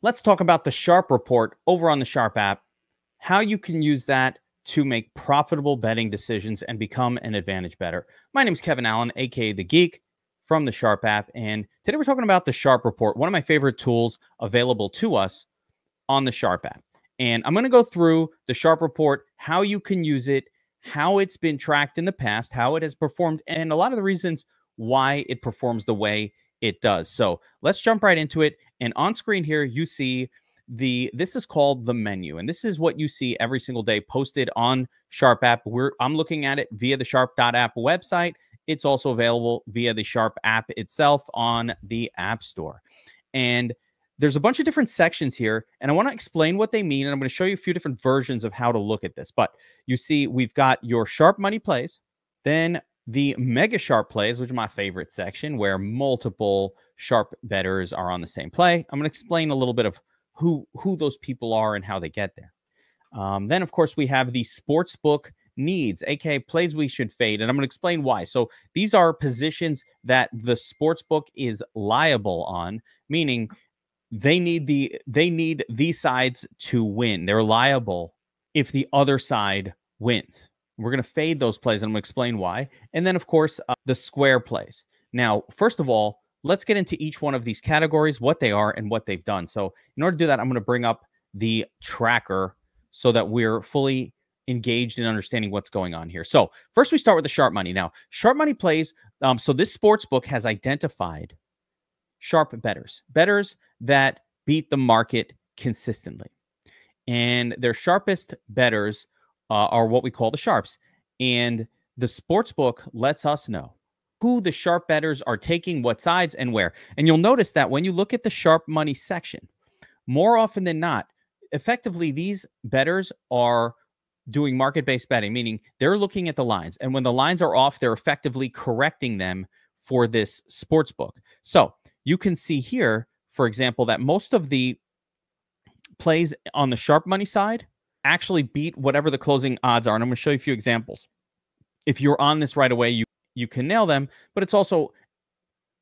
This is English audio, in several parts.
Let's talk about the Sharp report over on the Sharp app, how you can use that to make profitable betting decisions and become an advantage bettor. My name is Kevin Allen, aka The Geek from the Sharp app. And today we're talking about the Sharp report, one of my favorite tools available to us on the Sharp app. And I'm going to go through the Sharp report, how you can use it, how it's been tracked in the past, how it has performed, and a lot of the reasons why it performs the way it does. So let's jump right into it. And on screen here, you see this is called the menu. And this is what you see every single day posted on Sharp app. I'm looking at it via the Sharp.app website. It's also available via the Sharp app itself on the App Store. And there's a bunch of different sections here, and I want to explain what they mean. And I'm going to show you a few different versions of how to look at this. But you see, we've got your Sharp Money plays, then the Mega Sharp plays, which is my favorite section, where multiple Sharp bettors are on the same play. I'm going to explain a little bit of who those people are and how they get there. Then, of course, we have the Sportsbook needs, aka plays we should fade, and I'm going to explain why. So these are positions that the Sportsbook is liable on, meaning they need these sides to win. They're liable if the other side wins. We're going to fade those plays, and I'm going to explain why. And then, of course, the square plays. Now, first of all, let's get into each one of these categories, what they are and what they've done. So in order to do that, I'm going to bring up the tracker so that we're fully engaged in understanding what's going on here. So first, we start with the Sharp Money. Now, Sharp Money plays, so this sports book has identified sharp bettors that beat the market consistently. And their sharpest bettors are what we call the sharps. And the sportsbook lets us know who the sharp bettors are taking, what sides, and where. And you'll notice that when you look at the Sharp Money section, more often than not, effectively, these bettors are doing market-based betting, meaning they're looking at the lines. And when the lines are off, they're effectively correcting them for this sportsbook. So you can see here, for example, that most of the plays on the Sharp Money side actually beat whatever the closing odds are. And I'm going to show you a few examples. If you're on this right away, you can nail them, but it's also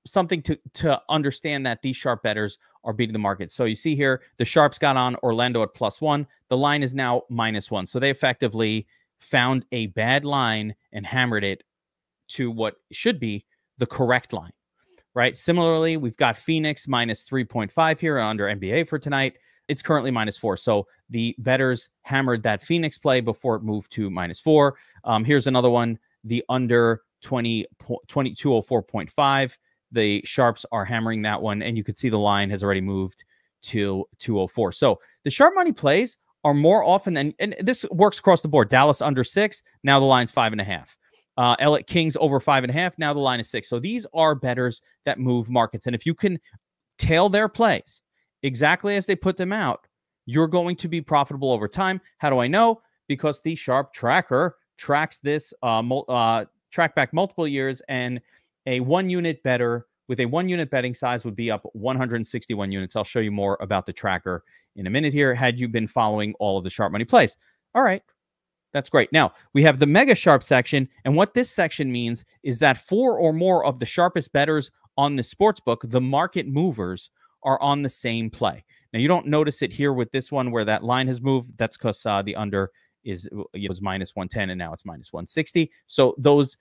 something to understand that these sharp bettors are beating the market. So you see here, the sharps got on Orlando at +1. The line is now -1. So they effectively found a bad line and hammered it to what should be the correct line, right? Similarly, we've got Phoenix -3.5 here under NBA for tonight. It's currently -4. So the bettors hammered that Phoenix play before it moved to -4. Here's another one, the under 204.5. The sharps are hammering that one, and you can see the line has already moved to 204. So the Sharp Money plays are more often than, and this works across the board. Dallas under 6, now the line's 5.5. LA Kings over 5.5, now the line is 6. So these are bettors that move markets, and if you can tail their plays exactly as they put them out, you're going to be profitable over time. How do I know? Because the Sharp tracker tracks this track back multiple years, and a 1-unit bettor with a 1-unit betting size would be up 161 units. I'll show you more about the tracker in a minute here, had you been following all of the Sharp Money plays. All right, that's great. Now, we have the Mega Sharp section, and what this section means is that 4 or more of the sharpest bettors on the sportsbook, the market movers, are on the same play. Now, you don't notice it here with this one where that line has moved. That's because the under was -110, and now it's -160. So those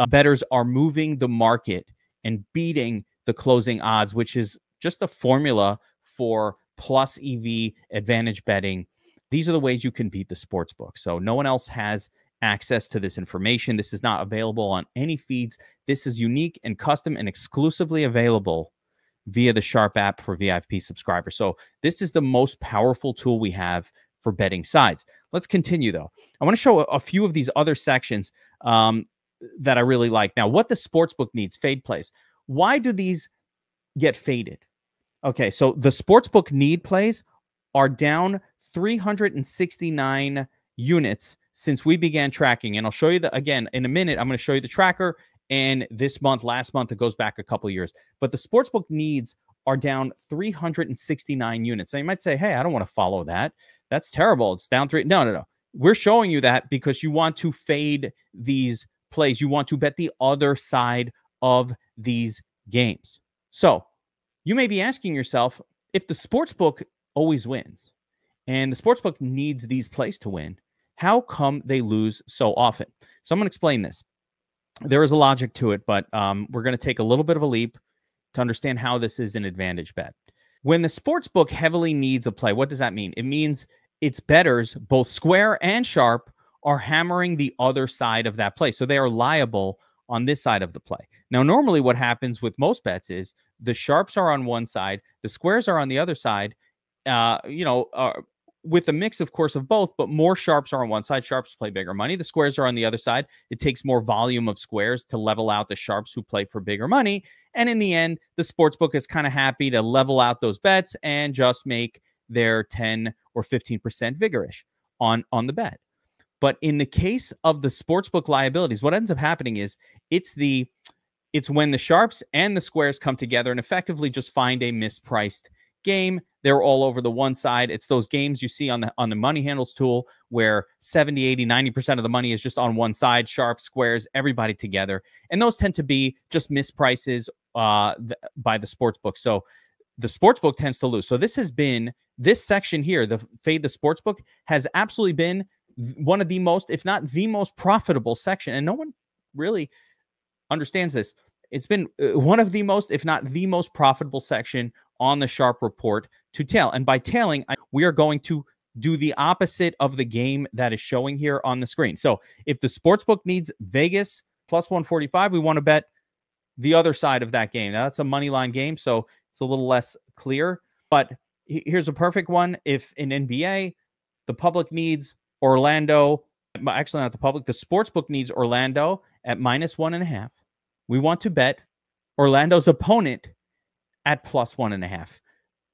bettors are moving the market and beating the closing odds, which is just a formula for plus EV advantage betting. These are the ways you can beat the sportsbook. So no one else has access to this information. This is not available on any feeds. This is unique and custom and exclusively available via the Sharp app for VIP subscribers. So this is the most powerful tool we have for betting sides. Let's continue, though. I want to show a few of these other sections that I really like. Now, what the sportsbook needs, fade plays. Why do these get faded? Okay, so the sportsbook need plays are down 369 units since we began tracking. And I'll show you that again in a minute. I'm going to show you the tracker. And this month, last month, it goes back a couple years. But the sportsbook needs are down 369 units. So you might say, hey, I don't want to follow that. That's terrible. It's down 3. No. We're showing you that because you want to fade these plays. You want to bet the other side of these games. So you may be asking yourself, if the sportsbook always wins. And the sportsbook needs these plays to win. How come they lose so often? So I'm going to explain this. There is a logic to it, but we're going to take a little bit of a leap to understand how this is an advantage bet. When the sportsbook heavily needs a play, what does that mean? It means its bettors, both square and sharp, are hammering the other side of that play. So they are liable on this side of the play. Now, normally what happens with most bets is the sharps are on one side, the squares are on the other side, with a mix, of course, of both, but more sharps are on one side. Sharps play bigger money. The squares are on the other side. It takes more volume of squares to level out the sharps who play for bigger money. And in the end, the sportsbook is kind of happy to level out those bets and just make their 10 or 15% vigorish on the bet. But in the case of the sportsbook liabilities, what ends up happening is it's when the sharps and the squares come together and effectively just find a mispriced game. They're all over the one side. It's those games you see on the money handles tool where 70, 80, 90% of the money is just on one side, sharp, squares, everybody together. And those tend to be just misprices by the sportsbook. So the sportsbook tends to lose. So this section here, the Fade the Sportsbook, has absolutely been one of the most, if not the most profitable section. And no one really understands this. It's been one of the most, if not the most profitable section on the Sharp report to tail. And by tailing, we are going to do the opposite of the game that is showing here on the screen. So if the sportsbook needs Vegas plus 145, we want to bet the other side of that game. Now, that's a money line game, so it's a little less clear. But here's a perfect one. If in NBA, the public needs Orlando, actually not the public, the sportsbook needs Orlando at -1.5. We want to bet Orlando's opponent at +1.5.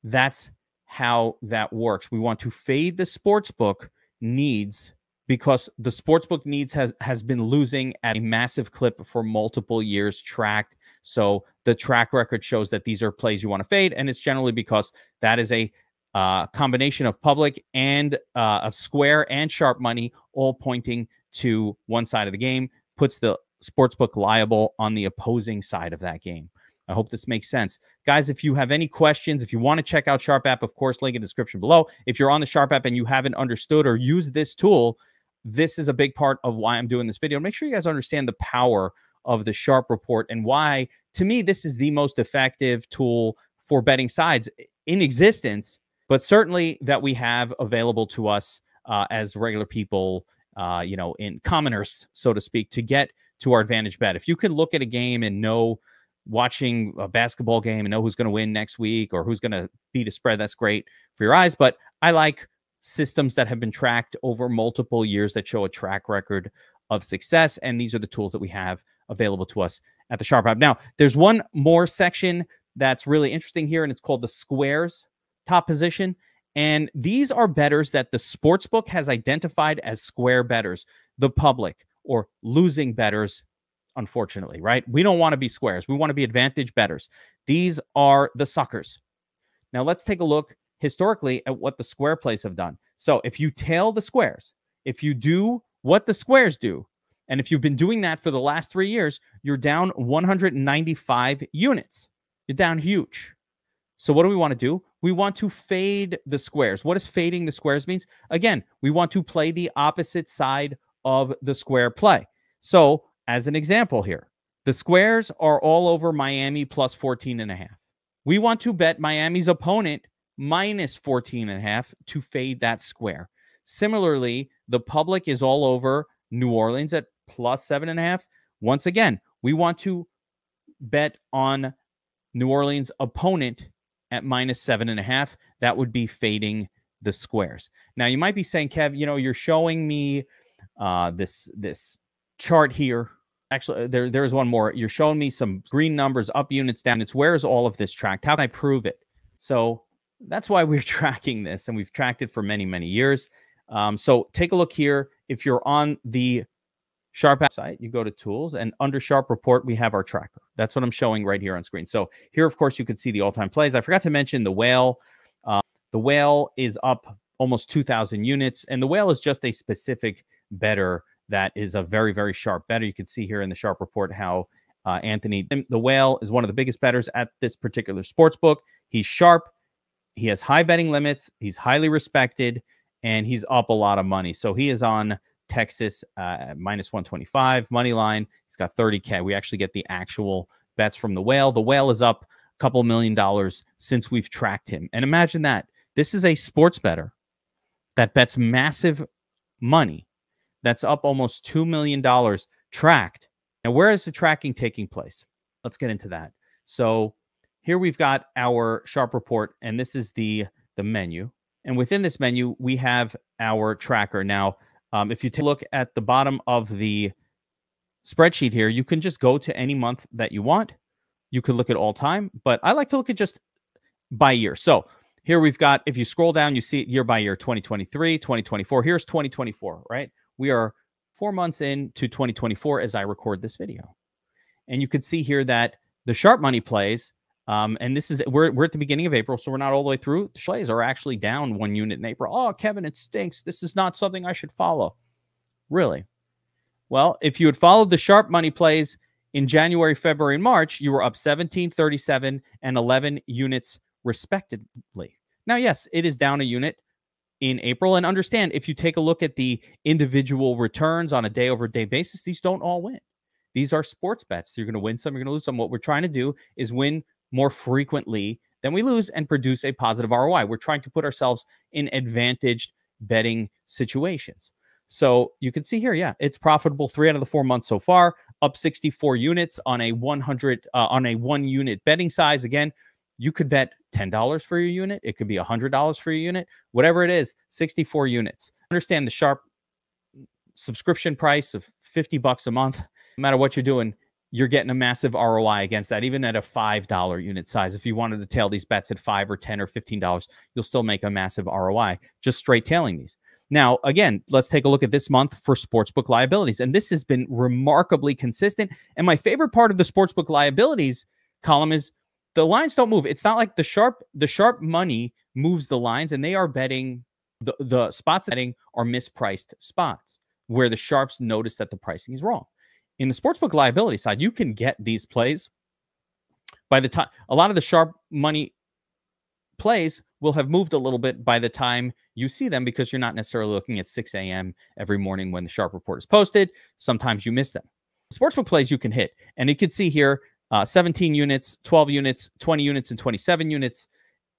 That's how that works. We want to fade the sportsbook needs because the sportsbook needs has been losing at a massive clip for multiple years tracked. So the track record shows that these are plays you want to fade, and it's generally because that is a combination of public and of square and sharp money all pointing to one side of the game, puts the sportsbook liable on the opposing side of that game. I hope this makes sense. Guys, if you have any questions, if you want to check out Sharp app, of course, link in the description below. If you're on the Sharp app and you haven't understood or used this tool, this is a big part of why I'm doing this video. Make sure you guys understand the power of the Sharp report and why, to me, this is the most effective tool for betting sides in existence, but certainly that we have available to us as regular people, in commoners, so to speak, to get to our advantage bet. If you could look at a game and know, watching a basketball game and know who's going to win next week or who's going to beat a spread, that's great for your eyes. But I like systems that have been tracked over multiple years that show a track record of success. And these are the tools that we have available to us at the Sharp app. Now, there's one more section that's really interesting here, and it's called the squares top position. And these are bettors that the sportsbook has identified as square bettors, the public or losing bettors. Unfortunately, right? We don't want to be squares. We want to be advantage bettors. These are the suckers. Now, let's take a look historically at what the square plays have done. So if you tail the squares, if you do what the squares do, and if you've been doing that for the last 3 years, you're down 195 units. You're down huge. So what do we want to do? We want to fade the squares. What does fading the squares means? Again, we want to play the opposite side of the square play. So as an example here, the squares are all over Miami plus 14.5. We want to bet Miami's opponent -14.5 to fade that square. Similarly, the public is all over New Orleans at +7.5. Once again, we want to bet on New Orleans' opponent at -7.5. That would be fading the squares. Now, you might be saying, Kev, you're showing me this chart here. Actually, there's one more. You're showing me some green numbers, up units, down units. Where is all of this tracked? How can I prove it? So that's why we're tracking this, and we've tracked it for many, many years. So take a look here. If you're on the Sharp app site, you go to Tools, and under Sharp Report, we have our tracker. That's what I'm showing right here on screen. So here, of course, you can see the all-time plays. I forgot to mention the whale. The whale is up almost 2,000 units, and the whale is just a specific bettor that is a very, very sharp bettor. You can see here in the Sharp report how Anthony, the whale, is one of the biggest bettors at this particular sports book. He's sharp. He has high betting limits. He's highly respected, and he's up a lot of money. So he is on Texas minus 125 money line. He's got 30K. We actually get the actual bets from the whale. The whale is up a couple $1 million since we've tracked him. And imagine that. This is a sports bettor that bets massive money. That's up almost $2 million tracked. Now, where is the tracking taking place? Let's get into that. So here we've got our Sharp report, and this is the menu. And within this menu, we have our tracker. Now, if you take a look at the bottom of the spreadsheet here, you can just go to any month that you want. You could look at all time, but I like to look at just by year. So here we've got, if you scroll down, you see it year by year, 2023, 2024. Here's 2024, right? We are 4 months into 2024 as I record this video. And you can see here that the sharp money plays, and this is, we're at the beginning of April, so we're not all the way through. The plays are actually down 1 unit in April. Oh, Kevin, it stinks. This is not something I should follow. Really? Well, if you had followed the sharp money plays in January, February, and March, you were up 17, 37, and 11 units respectively. Now, yes, it is down a unit in April. And understand, if you take a look at the individual returns on a day-over-day basis, these don't all win. These are sports bets. You're going to win some, you're going to lose some. What we're trying to do is win more frequently than we lose and produce a positive ROI. We're trying to put ourselves in advantaged betting situations. So you can see here, yeah, it's profitable 3 out of the 4 months so far, up 64 units on a 1 unit betting size. Again, you could bet $10 for your unit. It could be $100 for your unit, whatever it is, 64 units. Understand the Sharp subscription price of $50 a month. No matter what you're doing, you're getting a massive ROI against that, even at a $5 unit size. If you wanted to tail these bets at $5 or $10 or $15, you'll still make a massive ROI just straight tailing these. Now, again, let's take a look at this month for sportsbook liabilities. And this has been remarkably consistent. And my favorite part of the sportsbook liabilities column is the lines don't move. It's not like the sharp money moves the lines, and they are betting, the spots betting are mispriced spots where the sharps notice that the pricing is wrong. In the sportsbook liability side, you can get these plays by the time a lot of the sharp money plays will have moved a little bit by the time you see them, because you're not necessarily looking at 6 a.m. every morning when the Sharp report is posted. Sometimes you miss them. Sportsbook plays you can hit. And you can see here, 17 units, 12 units, 20 units, and 27 units.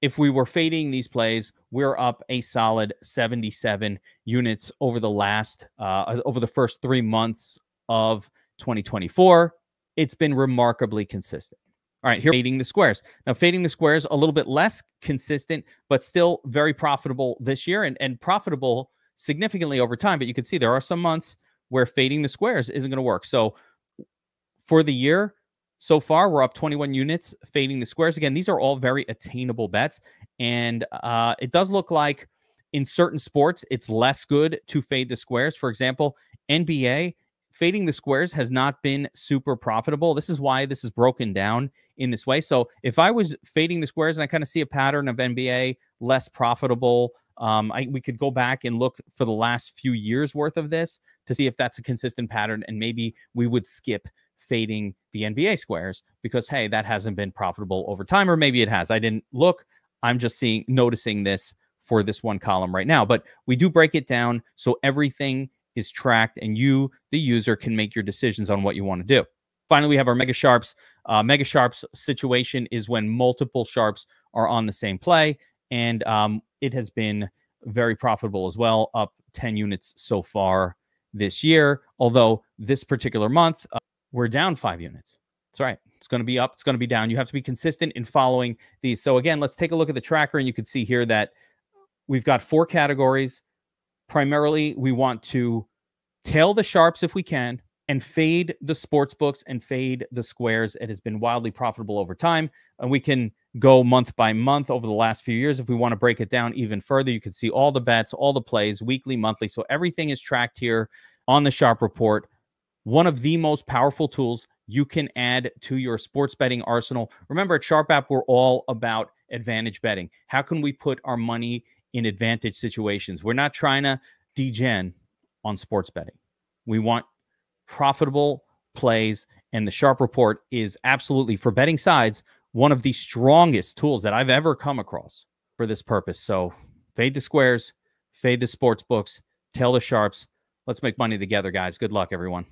If we were fading these plays, we're up a solid 77 units over the first 3 months of 2024. It's been remarkably consistent. All right, here, fading the squares. Now, fading the squares, a little bit less consistent, but still very profitable this year, and profitable significantly over time. But you can see there are some months where fading the squares isn't going to work. So for the year so far, we're up 21 units fading the squares. Again, these are all very attainable bets. And it does look like in certain sports, it's less good to fade the squares. For example, NBA, fading the squares has not been super profitable. This is why this is broken down in this way. So if I was fading the squares and I kind of see a pattern of NBA less profitable, we could go back and look for the last few years worth of this to see if that's a consistent pattern. And maybe we would skip fading the NBA squares because, hey, that hasn't been profitable over time, or maybe it has. I didn't look. I'm just noticing this for this one column right now. But we do break it down so everything is tracked and you, the user, can make your decisions on what you want to do. Finally, we have our Mega Sharps. Mega Sharps situation is when multiple Sharps are on the same play, and it has been very profitable as well, up 10 units so far this year. Although this particular month, we're down 5 units. That's right. It's going to be up. It's going to be down. You have to be consistent in following these. So again, let's take a look at the tracker, and you can see here that we've got 4 categories. Primarily, we want to tail the Sharps if we can and fade the sports books and fade the squares. It has been wildly profitable over time, and we can go month by month over the last few years. If we want to break it down even further, you can see all the bets, all the plays, weekly, monthly. So everything is tracked here on the Sharp report. One of the most powerful tools you can add to your sports betting arsenal. Remember, at Sharp.app, we're all about advantage betting. How can we put our money in advantage situations? We're not trying to degen on sports betting. We want profitable plays, and the Sharp report is absolutely, for betting sides, one of the strongest tools that I've ever come across for this purpose. So fade the squares, fade the sports books, tail the sharps. Let's make money together, guys. Good luck, everyone.